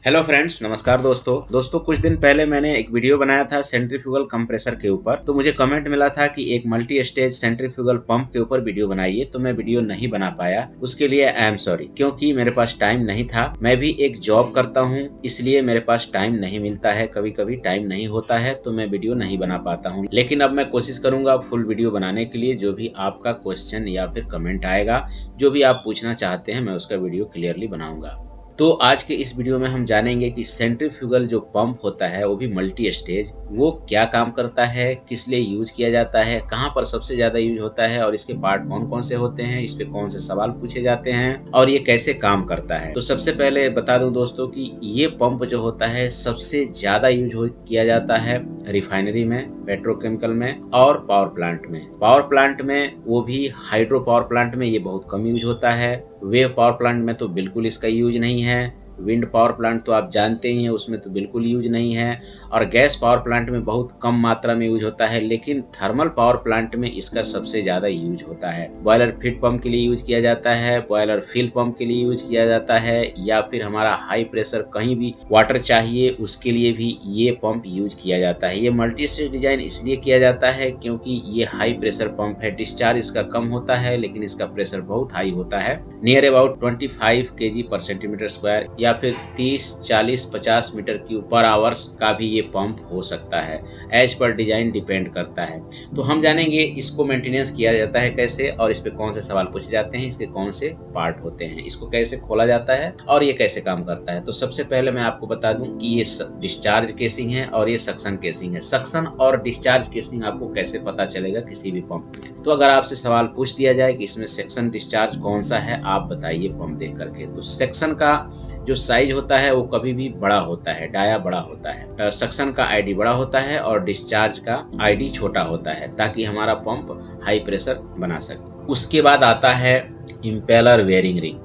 Hello friends, नमस्कार दोस्तों कुछ दिन पहले मैंने एक वीडियो बनाया था सेंट्रीफ्यूगल कंप्रेसर के ऊपर। तो मुझे कमेंट मिला था कि एक मल्टी स्टेज सेंट्रीफ्यूगल पंप के ऊपर वीडियो बनाइए, तो मैं वीडियो नहीं बना पाया। उसके लिए आई एम सॉरी, क्योंकि मेरे पास टाइम नहीं था। मैं भी एक जॉब करता हूँ, इसलिए मेरे पास टाइम नहीं मिलता है। कभी कभी टाइम नहीं होता है तो मैं वीडियो नहीं बना पाता हूँ, लेकिन अब मैं कोशिश करूंगा फुल वीडियो बनाने के लिए। जो भी आपका क्वेश्चन या फिर कमेंट आएगा, जो भी आप पूछना चाहते हैं, मैं उसका वीडियो क्लियरली बनाऊंगा। तो आज के इस वीडियो में हम जानेंगे कि सेंट्रीफ्यूगल जो पंप होता है, वो भी मल्टी स्टेज, वो क्या काम करता है, किस लिए यूज किया जाता है, कहाँ पर सबसे ज्यादा यूज होता है और इसके पार्ट कौन कौन से होते हैं, इस पे कौन से सवाल पूछे जाते हैं और ये कैसे काम करता है। तो सबसे पहले बता दूं दोस्तों कि ये पंप जो होता है सबसे ज्यादा यूज किया जाता है रिफाइनरी में, पेट्रोकेमिकल में और पावर प्लांट में। पावर प्लांट में, वो भी हाइड्रो पावर प्लांट में, ये बहुत कम यूज होता है। वेव पावर प्लांट में तो बिल्कुल इसका यूज नहीं है। विंड पावर प्लांट तो आप जानते ही हैं, उसमें तो बिल्कुल यूज नहीं है। और गैस पावर प्लांट में बहुत कम मात्रा में यूज होता है, लेकिन थर्मल पावर प्लांट में इसका सबसे ज्यादा यूज होता है। बॉयलर फीड पंप के लिए यूज किया जाता है, बॉयलर फिल पंप के लिए यूज किया जाता है, या फिर हमारा हाई प्रेशर कहीं भी वाटर चाहिए उसके लिए भी ये पंप यूज किया जाता है। ये मल्टी स्टेज डिजाइन इसलिए किया जाता है क्योंकि ये हाई प्रेशर पंप है। डिस्चार्ज इसका कम होता है, लेकिन इसका प्रेशर बहुत हाई होता है, नियर अबाउट 25 kg पर सेंटीमीटर स्क्वायर, या फिर 30, 40, 50 मीटर क्यूब पर आवर्स का भी ये पंप हो सकता है। एज पर डिजाइन डिपेंड करता है। तो हम जानेंगे इसको मेंटेनेंस किया जाता है कैसे, और इस पे कौन से सवाल पूछे जाते हैं, इसके कौन से पार्ट होते हैं, इसको कैसे खोला जाता है और ये कैसे काम करता है। तो सबसे पहले मैं आपको बता दूं कि ये डिस्चार्ज केसिंग है और ये सक्शन केसिंग है। सक्शन और डिस्चार्ज केसिंग आपको कैसे पता चलेगा किसी भी पंप में। तो अगर आपसे सवाल पूछ दिया जाए कि इसमें सेक्शन डिस्चार्ज कौन सा है, आप बताइए पंप देख करके। तो सेक्शन का जो साइज होता है वो कभी भी बड़ा होता है, डाया बड़ा होता है। सक्शन का आईडी बड़ा होता है और डिस्चार्ज का आईडी छोटा होता है, ताकि हमारा पंप हाई प्रेशर बना सके। उसके बाद आता है इम्पेलर बेयरिंग रिंग,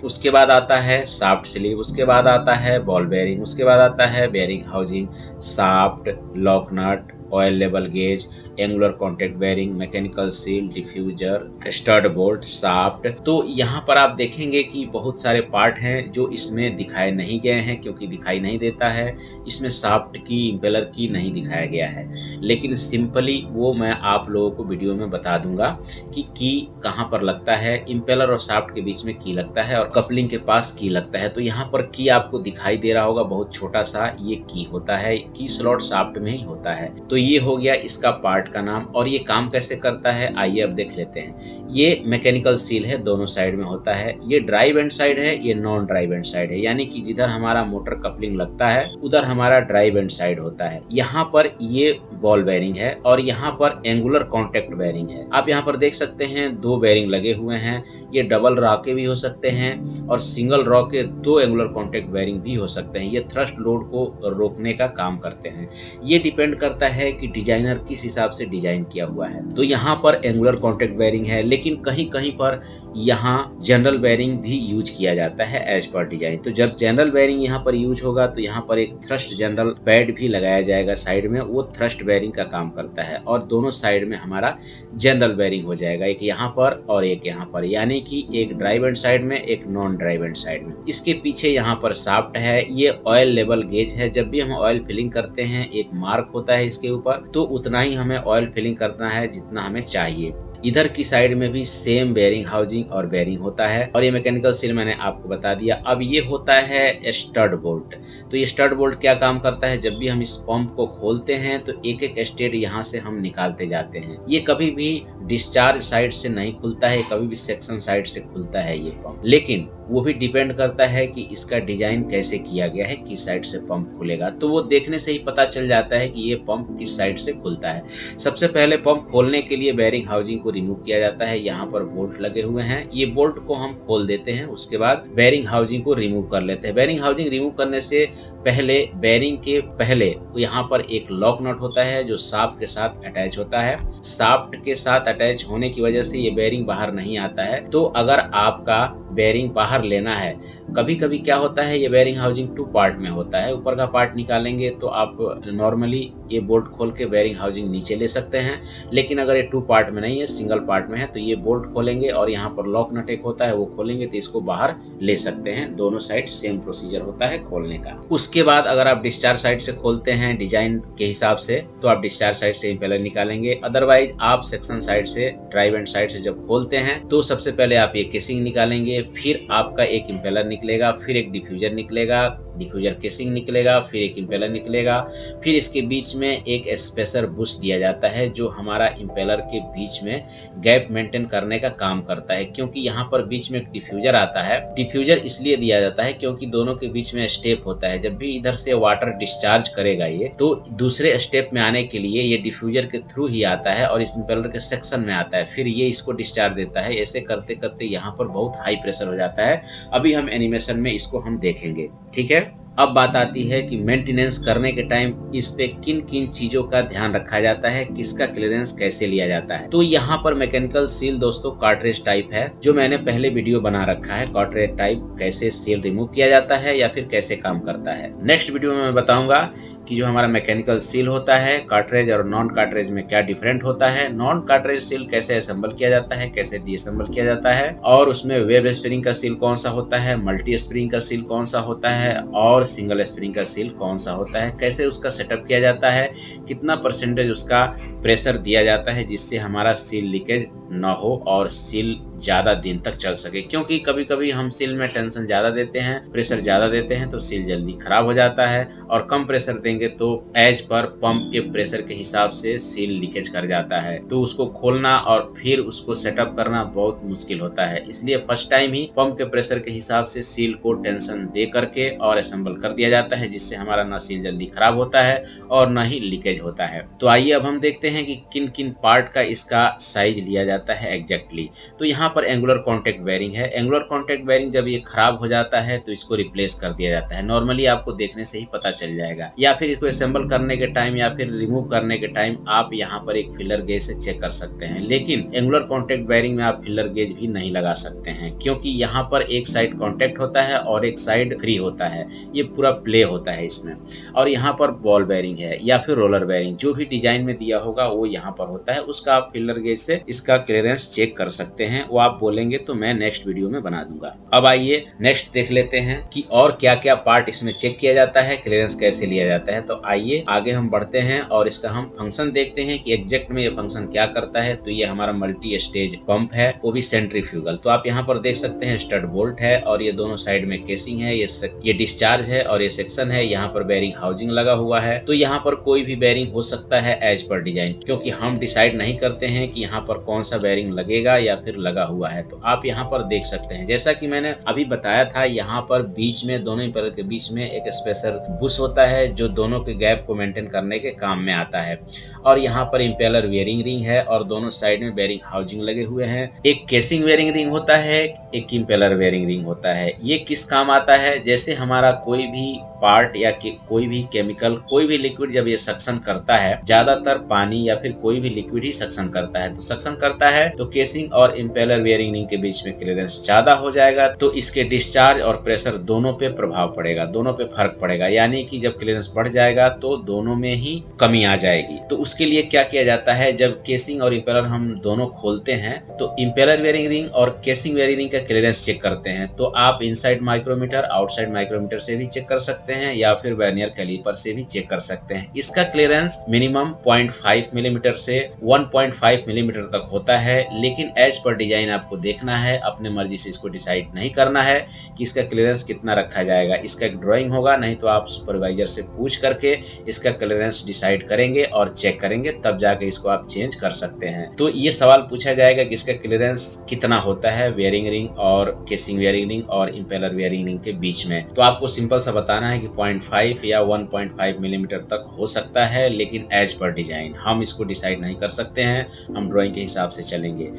उसके बाद आता है शाफ्ट स्लीव, उसके बाद आता है बॉल बेयरिंग, उसके बाद आता है bearing housing, shaft, lock nut, oil level gauge, angular contact bearing, mechanical seal, diffuser, stud bolt, shaft. तो यहाँ पर आप देखेंगे कि बहुत सारे पार्ट हैं जो इसमें दिखाए नहीं गए हैं, क्योंकि दिखाई नहीं देता है। इसमें शाफ्ट की, इम्पेलर की नहीं दिखाया गया है, लेकिन सिंपली वो मैं आप लोगों को वीडियो में बता दूंगा कि की कहाँ पर लगता है। इम्पेलर और शाफ्ट के बीच में की लगता है और कपलिंग के पास की लगता है। तो यहाँ पर की आपको दिखाई दे रहा होगा, बहुत छोटा सा ये की होता है। की स्लॉट शाफ्ट में ही होता है। तो ये हो गया इसका पार्ट का नाम। और ये काम कैसे करता है, आइए अब देख लेते हैं। ये मैकेनिकल सील है, दोनों साइड में होता है। ये ड्राइव एंड साइड है, ये नॉन ड्राइव एंड साइड है, यानी कि जिधर हमारा मोटर कपलिंग लगता है उधर हमारा ड्राइव एंड साइड होता है। यहाँ पर ये बॉल बेयरिंग है और यहाँ पर एंगुलर कॉन्टैक्ट बेयरिंग है। आप यहाँ पर देख सकते हैं 2 बेयरिंग लगे हुए हैं। ये डबल रॉ के भी हो सकते हैं और सिंगल रॉ के 2 एंगुलर कॉन्टैक्ट बेयरिंग भी हो सकते हैं। ये थ्रस्ट लोड को रोकने का काम करते हैं। ये डिपेंड करता है कि डिजाइनर किस हिसाब से डिजाइन किया हुआ है। तो यहाँ पर एंगुलर कॉन्टैक्ट बेयरिंग है, लेकिन कहीं कहीं पर यहाँ जनरल बेयरिंग भी यूज किया जाता है एज पर डिजाइन। तो जब जनरल बेयरिंग यहाँ पर यूज होगा तो यहाँ पर एक थ्रस्ट जनरल पैड भी लगाया जाएगा साइड में, वो थ्रस्ट बेयरिंग का काम करता है। और दोनों साइड में हमारा जनरल बेयरिंग हो जाएगा, एक यहाँ पर और एक यहाँ पर, यानी कि एक ड्राइव एंड साइड में, एक नॉन ड्राइव एंड साइड में। इसके पीछे यहाँ पर शाफ्ट है। ये ऑयल लेवल गेज है। जब भी हम ऑयल फिलिंग करते हैं, एक मार्क होता है इसके ऊपर, तो उतना ही हमें ऑयल फिलिंग करना है जितना हमें चाहिए। इधर की साइड में भी सेम बेयरिंग हाउसिंग और बेयरिंग होता है। और ये मैकेनिकल सील मैंने आपको बता दिया। अब ये होता है स्टड बोल्ट। तो ये स्टड बोल्ट क्या काम करता है, जब भी हम इस पंप को खोलते हैं तो एक एक स्टेट यहाँ से हम निकालते जाते हैं। ये कभी भी डिस्चार्ज साइड से नहीं खुलता है, कभी भी सेक्शन साइड से खुलता है ये पंप। लेकिन वो भी डिपेंड करता है कि इसका डिजाइन कैसे किया गया है, किस साइड से पंप खुलेगा। तो वो देखने से ही पता चल जाता है कि ये पंप किस साइड से खुलता है। सबसे पहले पंप खोलने के लिए बेयरिंग हाउसिंग को रिमूव किया जाता है। यहाँ पर बोल्ट लगे हुए हैं, ये बोल्ट को हम खोल देते हैं। उसके बाद बेयरिंग हाउसिंग को रिमूव कर लेते हैं। बेयरिंग हाउसिंग रिमूव करने से पहले, बेयरिंग के पहले, यहाँ पर एक लॉक नट होता है जो शाफ्ट के साथ अटैच होता है। शाफ्ट के साथ अटैच होने की वजह से ये बेयरिंग बाहर नहीं आता है। तो अगर आपका बेयरिंग बाहर लेना है, कभी कभी क्या होता है, ये बेयरिंग हाउसिंग 2 पार्ट में होता है। ऊपर का पार्ट निकालेंगे तो आप नॉर्मली ये बोल्ट खोल के बेयरिंग हाउसिंग नीचे ले सकते हैं, लेकिन अगर ये 2 पार्ट में नहीं है, सिंगल पार्ट में है तो ये बोल्ट खोलेंगे और यहाँ पर लॉक नट एक होता है वो खोलेंगे तो इसको बाहर ले सकते हैं। दोनों साइड सेम प्रोसीजर होता है खोलने का। उसके बाद अगर आप डिस्चार्ज साइड से खोलते हैं डिजाइन के हिसाब से तो आप डिस्चार्ज साइड से इंपेलर निकालेंगे। अदरवाइज आप सेक्शन साइड से, ड्राइव एंड साइड से जब खोलते हैं तो सबसे पहले आप ये केसिंग निकालेंगे, फिर आपका एक इंपेलर निकलेगा, फिर एक डिफ्यूजर निकलेगा, डिफ्यूजर केसिंग निकलेगा, फिर एक इंपेलर निकलेगा, फिर इसके बीच में एक स्पेसर बुश दिया जाता है जो हमारा इंपेलर के बीच में गैप मेंटेन करने का काम करता है। क्योंकि यहाँ पर बीच में एक डिफ्यूजर आता है, डिफ्यूजर इसलिए दिया जाता है क्योंकि दोनों के बीच में स्टेप होता है। जब भी इधर से वाटर डिस्चार्ज करेगा ये तो दूसरे स्टेप में आने के लिए ये डिफ्यूजर के थ्रू ही आता है और इस इंपेलर के सेक्शन में आता है, फिर ये इसको डिस्चार्ज देता है। ऐसे करते करते यहाँ पर बहुत हाई प्रेशर हो जाता है। अभी हम एनिमेशन में इसको हम देखेंगे, ठीक है। अब बात आती है कि मेंटेनेंस करने के टाइम इस पे किन किन चीजों का ध्यान रखा जाता है, किसका क्लियरेंस कैसे लिया जाता है। तो यहाँ पर मैकेनिकल सील दोस्तों कार्ट्रिज टाइप है, जो मैंने पहले वीडियो बना रखा है। कार्ट्रिज टाइप कैसे सील रिमूव किया जाता है या फिर कैसे काम करता है, नेक्स्ट वीडियो में मैं बताऊंगा कि जो हमारा मैकेनिकल सील होता है कार्ट्रिज और नॉन कार्ट्रिज में क्या डिफरेंट होता है, नॉन कार्ट्रिज सील कैसे असेंबल किया जाता है, कैसे डीअसेंबल किया जाता है, और उसमें वेब स्प्रिंग का सील कौन सा होता है, मल्टी स्प्रिंग का सील कौन सा होता है और सिंगल स्प्रिंग का सील कौन सा होता है, कैसे उसका सेटअप किया जाता है, कितना परसेंटेज उसका प्रेशर दिया जाता है जिससे हमारा सील लीकेज ना हो और सील ज्यादा दिन तक चल सके। क्योंकि कभी कभी हम सील में टेंशन ज्यादा देते हैं, प्रेशर ज्यादा देते हैं तो सील जल्दी खराब हो जाता है, और कम प्रेशर देंगे तो एज पर पंप के प्रेशर के हिसाब से सील लीकेज कर जाता है। तो उसको खोलना और फिर उसको सेटअप करना बहुत मुश्किल होता है। इसलिए फर्स्ट टाइम ही पंप के प्रेशर के हिसाब से सील को टेंशन दे करके और असेंबल कर दिया जाता है, जिससे हमारा ना सील जल्दी खराब होता है और ना ही लीकेज होता है। तो आइए अब हम देखते हैं कि किन किन पार्ट का इसका साइज लिया जाता है एग्जैक्टली। तो यहाँ पर एंगुलर कॉन्टैक्ट बेयरिंग है। एंगुलर कॉन्टैक्ट बेयरिंग जब ये खराब हो जाता है तो इसको रिप्लेस कर दिया जाता है। नॉर्मली आपको देखने से ही पता चल जाएगा, या फिर इसको असेंबल करने के टाइम या फिर रिमूव करने के टाइम आप यहाँ पर एक फिलर गेज से चेक कर सकते हैं। लेकिन एंगुलर कॉन्टैक्ट बेयरिंग में आप फिलर गेज भी नहीं लगा सकते हैं, क्योंकि यहाँ पर एक साइड कॉन्टैक्ट होता है और एक साइड फ्री होता है। ये पूरा प्ले होता है इसमें। और यहाँ पर बॉल बेयरिंग है या फिर रोलर बेयरिंग, जो भी डिजाइन में दिया होगा वो यहाँ पर होता है। उसका आप फिलर गेज से इसका क्लियरेंस चेक कर सकते हैं। वो आप बोलेंगे तो मैं नेक्स्ट वीडियो में बना दूंगा। अब आइए नेक्स्ट देख लेते हैं कि और क्या क्या पार्ट इसमें चेक किया जाता है, क्लियरेंस कैसे लिया जाता है। तो आइए आगे हम बढ़ते हैं और इसका हम फंक्शन देखते हैं कि एग्जैक्ट में ये फंक्शन क्या करता है। तो ये हमारा मल्टी स्टेज पंप है, वो भी सेंट्रीफ्यूगल। तो आप यहाँ पर देख सकते हैं स्टड बोल्ट है और ये दोनों साइड में केसिंग है, ये डिस्चार्ज है और ये सेक्शन है। यहाँ पर बेयरिंग हाउसिंग लगा हुआ है। तो यहाँ पर कोई भी बेयरिंग हो सकता है एज पर डिजाइन, क्योंकि हम डिसाइड नहीं करते हैं कि यहाँ पर कौन सा बेयरिंग लगेगा या फिर लगा हुआ है। तो आप यहाँ पर देख सकते हैं, जैसा कि मैंने अभी बताया था, यहाँ पर बीच में दोनों इंपेलर के बीच में एक स्पेसर बुश होता है जो दोनों के गैप को मेंटेन करने के काम में आता है। और यहाँ पर इंपेलर वेयरिंग रिंग है और दोनों साइड में बेयरिंग हाउसिंग लगे हुए हैं। एक केसिंग वेयरिंग रिंग होता है, एक इंपेलर वेयरिंग रिंग होता है। ये किस काम आता है, जैसे हमारा कोई भी पार्ट या कोई भी केमिकल, कोई भी लिक्विड जब ये सक्शन करता है, ज्यादातर पानी या फिर कोई भी लिक्विड ही सक्शन करता है, तो सक्शन करता है तो केसिंग और इंपेलर वेयरिंग रिंग के बीच में क्लियरेंस ज्यादा हो जाएगा। तो इसके डिस्चार्ज और प्रेशर दोनों पे प्रभाव पड़ेगा, दोनों पे फर्क पड़ेगा। यानी कि जब क्लियरेंस बढ़ जाएगा तो दोनों में ही कमी आ जाएगी। तो उसके लिए क्या किया जाता है, जब केसिंग और इंपेलर हम दोनों खोलते हैं तो इंपेलर वेयरिंग रिंग और केसिंग वेयरिंग रिंग का क्लियरेंस चेक करते हैं। तो आप इनसाइड माइक्रोमीटर, आउटसाइड माइक्रोमीटर से भी चेक कर सकते हैं या फिर वर्नियर कैलिपर से भी चेक कर सकते हैं। इसका क्लियरेंस मिनिमम 0.5 मिलीमीटर से 1.5 मिलीमीटर तक होता है। लेकिन एज पर डिजाइन आपको देखना है, अपने मर्जी से इसको डिसाइड नहीं करना है कि इसका क्लियरेंस कितना रखा जाएगा। इसका एक ड्राइंग होगा, नहीं तो आप सुपरवाइजर से पूछ करके इसका क्लियरेंस डिसाइड करेंगे और चेक करेंगे, तब जाके इसको आप चेंज कर सकते हैं। तो ये सवाल पूछा जाएगा कि इसका क्लियरेंस कितना होता है वेयरिंग रिंग और केसिंग वेयरिंग रिंग और इंपेलर वेयरिंग रिंग के बीच में। तो आपको सिंपल सा बताना है कि 0.5 या 1.5 मिलीमीटर तक हो सकता है, लेकिन एज पर डिजाइन हम इसको डिसाइड नहीं कर सकते हैं, हम ड्राइंग के हिसाब से चलेंगे।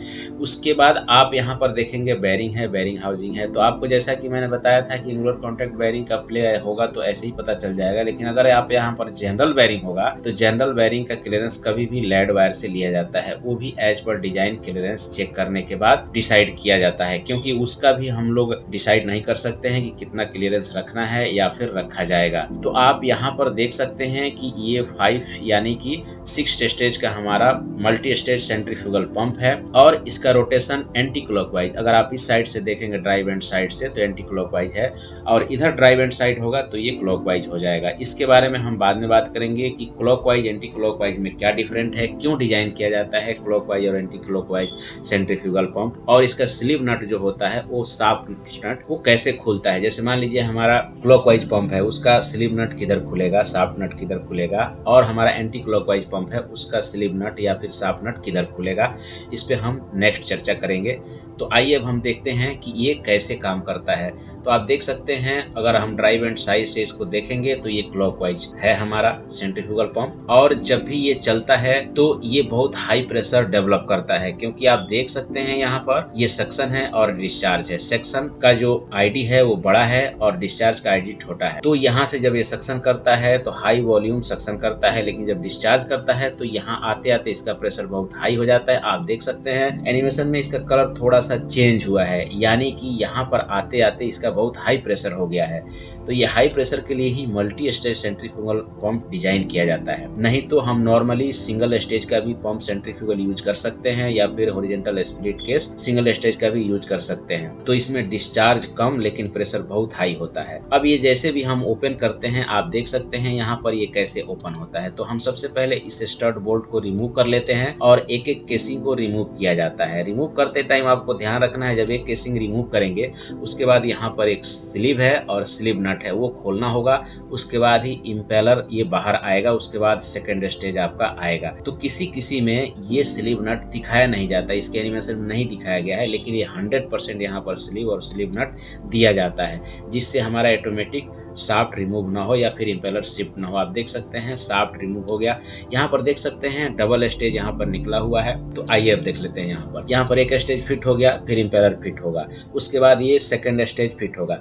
उसके बाद आप यहाँ पर देखेंगे बेयरिंग है, बेयरिंग हाउसिंग है। तो आपको जैसा कि मैंने बताया था कि एंगुलर कॉन्टैक्ट बेयरिंग का प्ले होगा तो ऐसे ही पता चल जाएगा। लेकिन अगर आप यहाँ पर जनरल बेयरिंग होगा तो जनरल बेयरिंग का क्लियरेंस कभी भी लेड वायर से लिया जाता है, वो भी as per design clearance check करने के बाद डिसाइड किया जाता है, क्योंकि उसका भी हम लोग डिसाइड नहीं कर सकते हैं कि कितना क्लियरेंस रखना है या फिर रखना रखा जाएगा। तो आप यहाँ पर देख सकते हैं कि ये 5 यानी कि 6 स्टेज का हमारा मल्टी स्टेज सेंट्रीफ्यूगल पंप है और इसका रोटेशन एंटी क्लॉकवाइज, अगर आप इस साइड से देखेंगे ड्राइव एंड साइड से तो एंटी क्लॉकवाइज है और इधर ड्राइव एंड साइड होगा तो ये क्लॉकवाइज हो जाएगा। इसके बारे में हम बाद में बात करेंगे कि क्लॉकवाइज एंटी क्लॉकवाइज में क्या डिफरेंट है, क्यों डिजाइन किया जाता है क्लॉकवाइज और एंटी क्लॉकवाइज सेंट्रीफ्यूगल पंप, और इसका स्लीव नट जो होता है वो शाफ्ट नट वो कैसे खुलता है। जैसे मान लीजिए हमारा क्लॉकवाइज पंप है उसका स्लीव नट किधर खुलेगा, शाफ्ट नट किधर खुलेगा, और हमारा एंटी क्लॉकवाइज पंप है उसका स्लीव नट या फिर शाफ्ट नट किधर खुलेगा, इस पे हम नेक्स्ट चर्चा करेंगे। तो आइए अब हम देखते हैं कि ये कैसे काम करता है। तो आप देख सकते हैं अगर हम ड्राइव एंड साइड से इसको देखेंगे तो ये क्लॉकवाइज है हमारा सेंट्रीफ्यूगल पंप, और जब भी ये चलता है तो ये बहुत हाई प्रेशर डेवलप करता है, क्योंकि आप देख सकते हैं यहाँ पर ये सक्शन है और डिस्चार्ज है। सक्शन का जो आईडी है वो बड़ा है और डिस्चार्ज का आईडी छोटा है। तो यहाँ से जब ये सक्शन करता है तो हाई वॉल्यूम सक्शन करता है, लेकिन जब डिस्चार्ज करता है तो यहाँ आते आते इसका प्रेशर बहुत हाई हो जाता है। आप देख सकते हैं एनिमेशन में इसका कलर थोड़ा सा चेंज हुआ है, यानी कि यहाँ पर आते आते इसका बहुत हाई प्रेशर हो गया है। तो ये हाई प्रेशर के लिए ही multi stage centrifugal pump design किया जाता है, नहीं तो हम नॉर्मली सिंगल स्टेज का भी पंप सेंट्रीफ्यूगल यूज कर सकते हैं या फिर horizontal split case single stage का भी यूज कर सकते हैं। तो इसमें डिस्चार्ज कम लेकिन प्रेशर बहुत हाई होता है। अब ये जैसे भी हम ओपन करते हैं आप देख सकते हैं यहाँ पर ये कैसे ओपन होता है। तो हम सबसे पहले इस स्टड बोल्ट को रिमूव कर लेते हैं और एक एक केसिंग को रिमूव किया जाता है। रिमूव करते टाइम आपको ध्यान रखना है, जब एक केसिंग रिमूव करेंगे उसके बाद यहाँ पर एक स्लीव है और स्लीव नट है वो खोलना होगा, उसके बाद ही इम्पेलर ये बाहर आएगा, उसके बाद सेकेंड स्टेज आपका आएगा। तो किसी में ये स्लीव नट दिखाया नहीं जाता, इसके एनिमेशन में नहीं दिखाया गया है, लेकिन ये 100% यहाँ पर स्लीव और स्लीव नट दिया जाता है, जिससे हमारा ऑटोमेटिक शाफ्ट रिमूव ना हो या फिर इम्पेलर शिफ्ट ना हो। आप देख सकते हैं शाफ्ट रिमूव हो गया। यहाँ पर देख सकते हैं डबल स्टेज यहाँ पर निकला हुआ है। तो आइए अब देख लेते हैं यहाँ पर एक स्टेज फिट हो गया, फिर इम्पेलर फिट होगा, उसके बाद ये सेकंड स्टेज फिट होगा।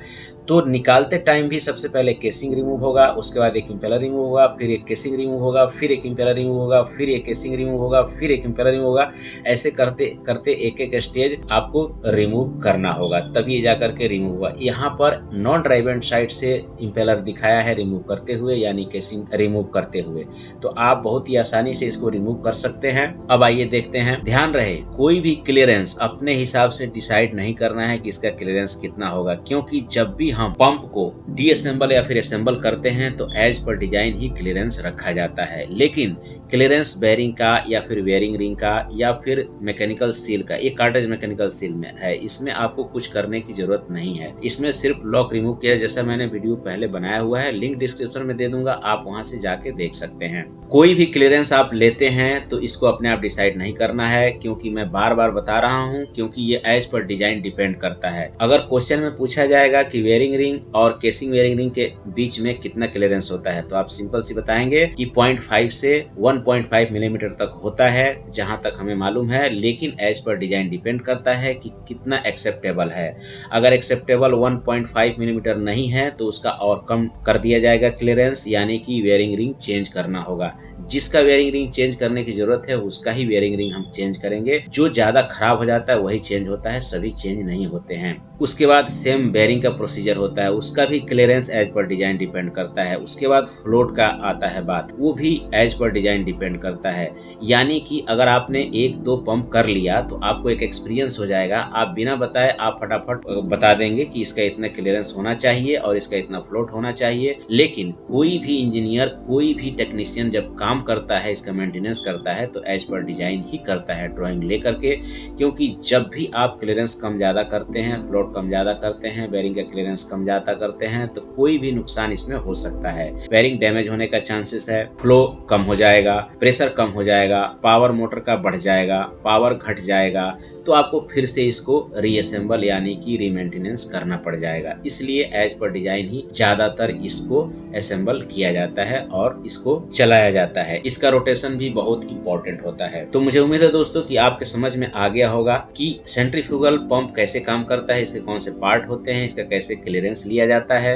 तो निकालते टाइम भी सबसे पहले केसिंग रिमूव होगा, उसके बाद एक इम्पेलर रिमूव होगा, फिर एक केसिंग रिमूव होगा, फिर एक इम्पेलर रिमूव होगा, फिर एक केसिंग रिमूव होगा, फिर एक इम्पेलर रिमूव होगा। ऐसे करते करते एक एक स्टेज आपको रिमूव करना होगा, तभी जा करके रिमूव हुआ। यहाँ पर नॉन ड्राइव एंड साइड से इम्पेलर दिखाया है रिमूव करते हुए, यानी केसिंग रिमूव करते हुए। तो आप बहुत ही आसानी से इसको रिमूव कर सकते हैं। अब आइए देखते हैं। ध्यान रहे कोई भी क्लियरेंस अपने हिसाब से डिसाइड नहीं करना है कि इसका क्लियरेंस कितना होगा, क्योंकि जब भी हम पंप को डीअसेंबल या फिर असेंबल करते हैं तो एज पर डिजाइन ही क्लियरेंस रखा जाता है। लेकिन क्लियरेंस बेरिंग का या फिर वेयरिंग रिंग का या फिर मैकेनिकल सील का, ये कार्ट्रिज मैकेनिकल सील में है, इसमें आपको कुछ करने की जरूरत नहीं है। इसमें सिर्फ लॉक रिमूव किया, जैसा मैंने वीडियो पहले बनाया हुआ है, लिंक डिस्क्रिप्शन में दे दूंगा, आप वहां से जाके देख सकते हैं। कोई भी क्लियरेंस आप लेते हैं तो इसको अपने आप डिसाइड नहीं करना है, क्योंकि मैं बार बार बता रहा हूं, क्योंकि ये एज पर डिजाइन डिपेंड करता है। अगर क्वेश्चन में पूछा जाएगा कि वेयरिंग रिंग और केसिंग वेयरिंग रिंग के बीच में कितना क्लियरेंस होता है, तो आप सिंपल सी बताएंगे कि 0.5 से 1.5 मिलीमीटर तक होता है, जहां तक हमें मालूम है। लेकिन एज पर डिजाइन डिपेंड करता है कि कितना एक्सेप्टेबल है। अगर एक्सेप्टेबल 1.5 मिलीमीटर नहीं है तो उसका और कम कर दिया जाएगा क्लियरेंस, यानी कि वेयरिंग रिंग चेंज करना होगा। जिसका वेयरिंग रिंग चेंज करने की जरूरत है उसका ही वेयरिंग रिंग हम चेंज करेंगे। जो ज्यादा खराब हो जाता है वही चेंज होता है, सभी चेंज नहीं होते हैं। उसके बाद सेम बेरिंग का प्रोसीजर होता है, उसका भी clearance as per design depend करता है। उसके बाद फ्लोट का आता है बात, वो भी एज पर डिजाइन डिपेंड करता है। यानी कि अगर आपने 1-2 पंप कर लिया तो आपको एक एक्सपीरियंस हो जाएगा, आप बिना बताए आप फटाफट बता देंगे कि इसका इतना क्लियरेंस होना चाहिए और इसका इतना फ्लोट होना चाहिए। लेकिन कोई भी इंजीनियर, कोई भी टेक्नीशियन जब काम करता है, इसका मेंटेनेंस करता है, तो एज पर डिजाइन ही करता है ड्राइंग लेकर के। क्योंकि जब भी आप क्लियरेंस कम ज्यादा करते हैं, फ्लोट कम ज्यादा करते हैं, बेरिंग का क्लियरेंस कम ज्यादा करते हैं, तो कोई भी नुकसान इसमें हो सकता है। बेरिंग डैमेज होने का चांसेस है, फ्लो कम हो जाएगा, प्रेशर कम हो जाएगा, पावर मोटर का बढ़ जाएगा, पावर घट जाएगा, तो आपको फिर से इसको रीअसेंबल यानी कि रीमेंटेनेंस करना पड़ जाएगा। इसलिए एज पर डिजाइन ही ज्यादातर इसको असेंबल किया जाता है और इसको चलाया जाता है। इसका रोटेशन भी बहुत इंपॉर्टेंट होता है। तो मुझे उम्मीद है दोस्तों कि आपके समझ में आ गया होगा कि सेंट्रीफ्यूगल पंप कैसे काम करता है, इसके कौन से पार्ट होते हैं, इसका कैसे क्लियरेंस लिया जाता है।